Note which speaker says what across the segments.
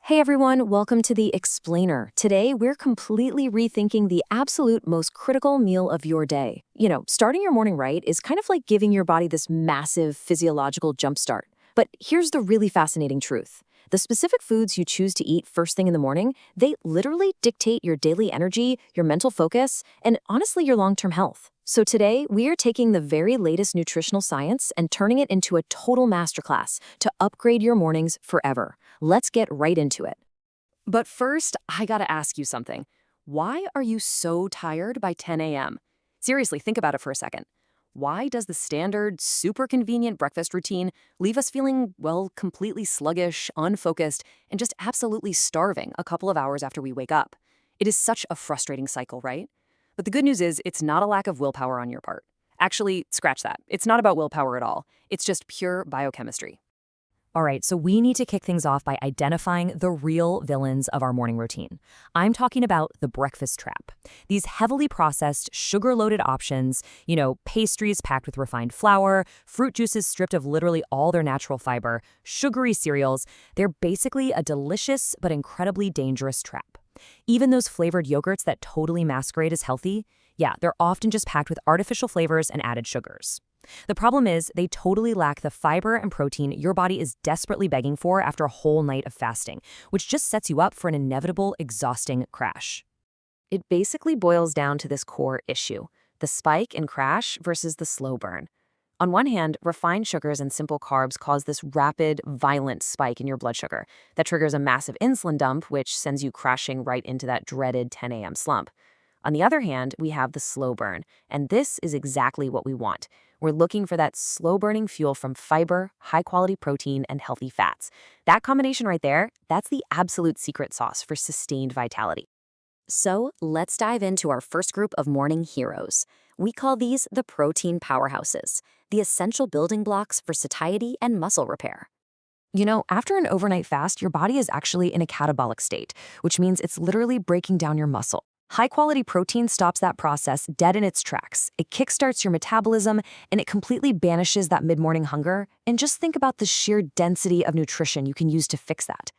Speaker 1: Hey everyone, welcome to the Explainer. Today, we're completely rethinking the absolute most critical meal of your day. Starting your morning right is kind of like giving your body this massive physiological jumpstart. But here's the really fascinating truth. The specific foods you choose to eat first thing in the morning, they literally dictate your daily energy, your mental focus, and honestly, your long-term health. So today, we are taking the very latest nutritional science and turning it into a total masterclass to upgrade your mornings forever. Let's get right into it. But first, I gotta ask you something. Why are you so tired by 10 a.m.? Seriously, think about it for a second. Why does the standard, super convenient breakfast routine leave us feeling, well, completely sluggish, unfocused, and just absolutely starving a couple of hours after we wake up? It is such a frustrating cycle, right? But the good news is it's not a lack of willpower on your part. Actually, scratch that. It's not about willpower at all. It's just pure biochemistry. All right, so we need to kick things off by identifying the real villains of our morning routine. I'm talking about the breakfast trap. These heavily processed, sugar-loaded options, pastries packed with refined flour, fruit juices stripped of literally all their natural fiber, sugary cereals, they're basically a delicious but incredibly dangerous trap. Even those flavored yogurts that totally masquerade as healthy, yeah, they're often just packed with artificial flavors and added sugars. The problem is they totally lack the fiber and protein your body is desperately begging for after a whole night of fasting, which just sets you up for an inevitable, exhausting crash. It basically boils down to this core issue, the spike and crash versus the slow burn. On one hand, refined sugars and simple carbs cause this rapid, violent spike in your blood sugar that triggers a massive insulin dump, which sends you crashing right into that dreaded 10 a.m. slump. On the other hand, we have the slow burn, and this is exactly what we want. We're looking for that slow-burning fuel from fiber, high-quality protein, and healthy fats. That combination right there, that's the absolute secret sauce for sustained vitality. So let's dive into our first group of morning heroes. We call these the protein powerhouses, the essential building blocks for satiety and muscle repair. After an overnight fast, your body is actually in a catabolic state, which means it's literally breaking down your muscle. High-quality protein stops that process dead in its tracks. It kickstarts your metabolism, and it completely banishes that mid-morning hunger. And just think about the sheer density of nutrition you can use to fix that.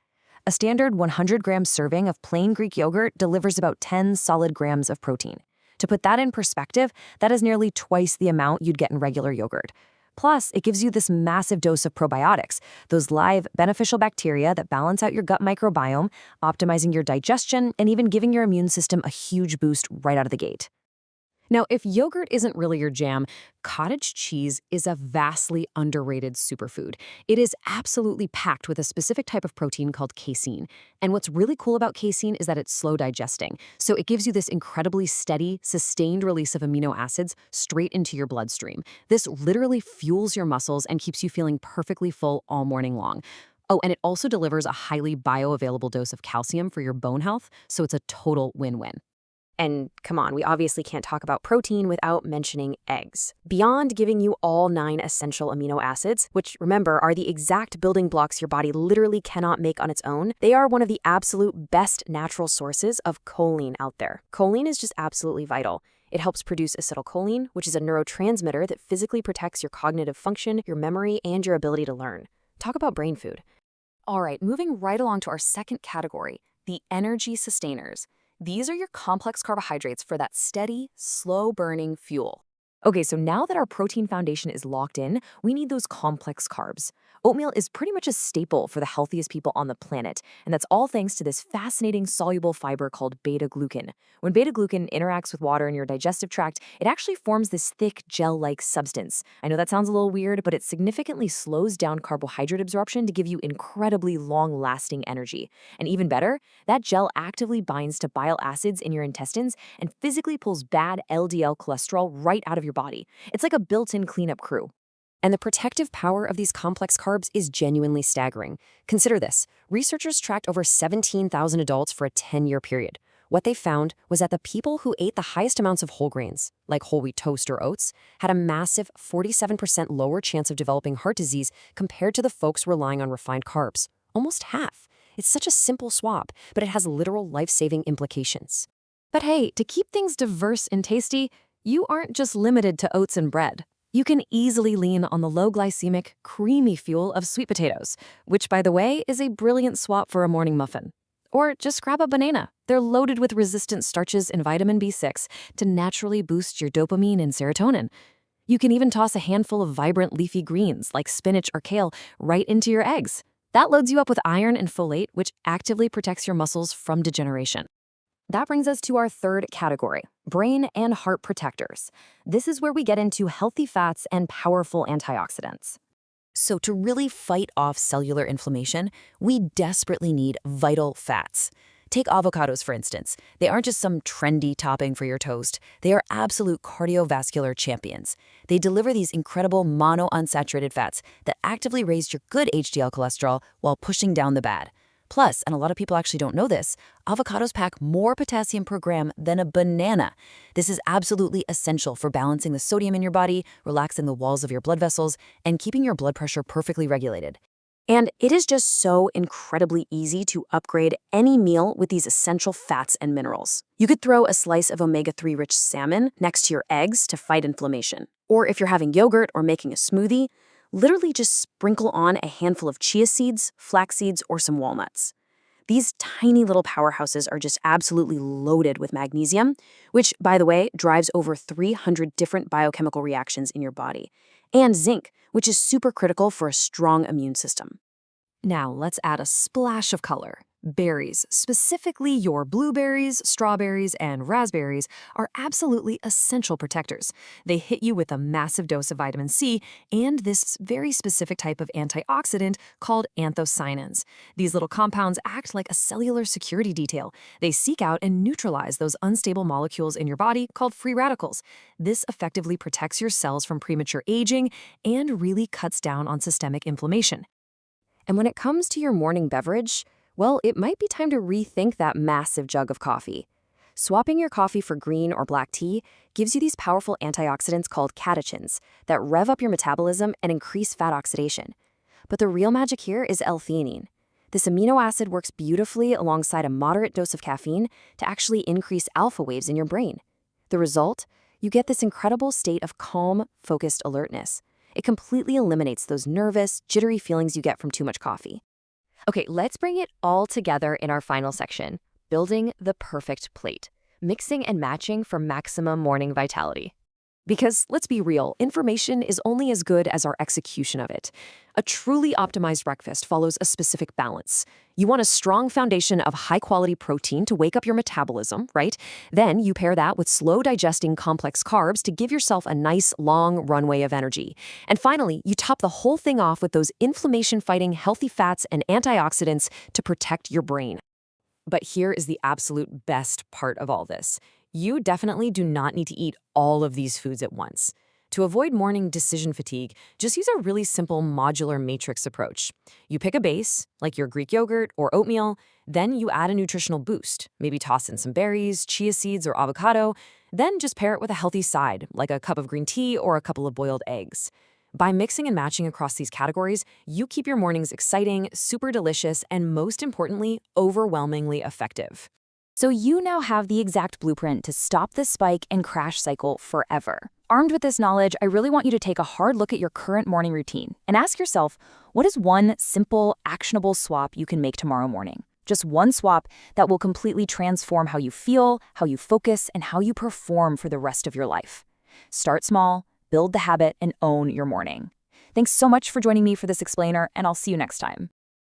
Speaker 1: A standard 100-gram serving of plain Greek yogurt delivers about 10 solid grams of protein. To put that in perspective, that is nearly twice the amount you'd get in regular yogurt. Plus, it gives you this massive dose of probiotics, those live, beneficial bacteria that balance out your gut microbiome, optimizing your digestion, and even giving your immune system a huge boost right out of the gate. Now, if yogurt isn't really your jam, cottage cheese is a vastly underrated superfood. It is absolutely packed with a specific type of protein called casein. And what's really cool about casein is that it's slow digesting. So it gives you this incredibly steady, sustained release of amino acids straight into your bloodstream. This literally fuels your muscles and keeps you feeling perfectly full all morning long. Oh, and it also delivers a highly bioavailable dose of calcium for your bone health, so it's a total win-win. And come on, we obviously can't talk about protein without mentioning eggs. Beyond giving you all 9 essential amino acids, which remember are the exact building blocks your body literally cannot make on its own, they are one of the absolute best natural sources of choline out there. Choline is just absolutely vital. It helps produce acetylcholine, which is a neurotransmitter that physically protects your cognitive function, your memory, and your ability to learn. Talk about brain food. All right, moving right along to our second category, the energy sustainers. These are your complex carbohydrates for that steady, slow-burning fuel. Okay, so now that our protein foundation is locked in, we need those complex carbs. Oatmeal is pretty much a staple for the healthiest people on the planet, and that's all thanks to this fascinating soluble fiber called beta-glucan. When beta-glucan interacts with water in your digestive tract, it actually forms this thick gel-like substance. I know that sounds a little weird, but it significantly slows down carbohydrate absorption to give you incredibly long-lasting energy. And even better, that gel actively binds to bile acids in your intestines and physically pulls bad LDL cholesterol right out of your body. It's like a built-in cleanup crew. And the protective power of these complex carbs is genuinely staggering. Consider this. Researchers tracked over 17,000 adults for a 10-year period. What they found was that the people who ate the highest amounts of whole grains, like whole wheat toast or oats, had a massive 47% lower chance of developing heart disease compared to the folks relying on refined carbs. Almost half. It's such a simple swap, but it has literal life-saving implications. But hey, to keep things diverse and tasty, you aren't just limited to oats and bread. You can easily lean on the low-glycemic, creamy fuel of sweet potatoes, which, by the way, is a brilliant swap for a morning muffin. Or just grab a banana. They're loaded with resistant starches and vitamin B6 to naturally boost your dopamine and serotonin. You can even toss a handful of vibrant leafy greens like spinach or kale right into your eggs. That loads you up with iron and folate, which actively protects your muscles from degeneration. That brings us to our third category, brain and heart protectors. This is where we get into healthy fats and powerful antioxidants. So to really fight off cellular inflammation, we desperately need vital fats. Take avocados, for instance. They aren't just some trendy topping for your toast. They are absolute cardiovascular champions. They deliver these incredible monounsaturated fats that actively raise your good HDL cholesterol while pushing down the bad. Plus, and a lot of people actually don't know this, avocados pack more potassium per gram than a banana. This is absolutely essential for balancing the sodium in your body, relaxing the walls of your blood vessels, and keeping your blood pressure perfectly regulated. And it is just so incredibly easy to upgrade any meal with these essential fats and minerals. You could throw a slice of omega-3 rich salmon next to your eggs to fight inflammation. Or if you're having yogurt or making a smoothie, literally just sprinkle on a handful of chia seeds, flax seeds, or some walnuts. These tiny little powerhouses are just absolutely loaded with magnesium, which, by the way, drives over 300 different biochemical reactions in your body, and zinc, which is super critical for a strong immune system. Now, let's add a splash of color. Berries, specifically your blueberries, strawberries, and raspberries, are absolutely essential protectors. They hit you with a massive dose of vitamin C and this very specific type of antioxidant called anthocyanins. These little compounds act like a cellular security detail. They seek out and neutralize those unstable molecules in your body called free radicals. This effectively protects your cells from premature aging and really cuts down on systemic inflammation. And when it comes to your morning beverage, well, it might be time to rethink that massive jug of coffee. Swapping your coffee for green or black tea gives you these powerful antioxidants called catechins that rev up your metabolism and increase fat oxidation. But the real magic here is L-theanine. This amino acid works beautifully alongside a moderate dose of caffeine to actually increase alpha waves in your brain. The result? You get this incredible state of calm, focused alertness. It completely eliminates those nervous, jittery feelings you get from too much coffee. Okay, let's bring it all together in our final section, building the perfect plate, mixing and matching for maximum morning vitality. Because let's be real, information is only as good as our execution of it. A truly optimized breakfast follows a specific balance. You want a strong foundation of high-quality protein to wake up your metabolism, right? Then you pair that with slow-digesting complex carbs to give yourself a nice, long runway of energy. And finally, you top the whole thing off with those inflammation-fighting healthy fats and antioxidants to protect your brain. But here is the absolute best part of all this. You definitely do not need to eat all of these foods at once. To avoid morning decision fatigue, just use a really simple modular matrix approach. You pick a base, like your Greek yogurt or oatmeal, then you add a nutritional boost. Maybe toss in some berries, chia seeds, or avocado, then just pair it with a healthy side, like a cup of green tea or a couple of boiled eggs. By mixing and matching across these categories, you keep your mornings exciting, super delicious, and most importantly, overwhelmingly effective. So you now have the exact blueprint to stop this spike and crash cycle forever. Armed with this knowledge, I really want you to take a hard look at your current morning routine and ask yourself, what is one simple, actionable swap you can make tomorrow morning? Just one swap that will completely transform how you feel, how you focus, and how you perform for the rest of your life. Start small, build the habit, and own your morning. Thanks so much for joining me for this explainer, and I'll see you next time.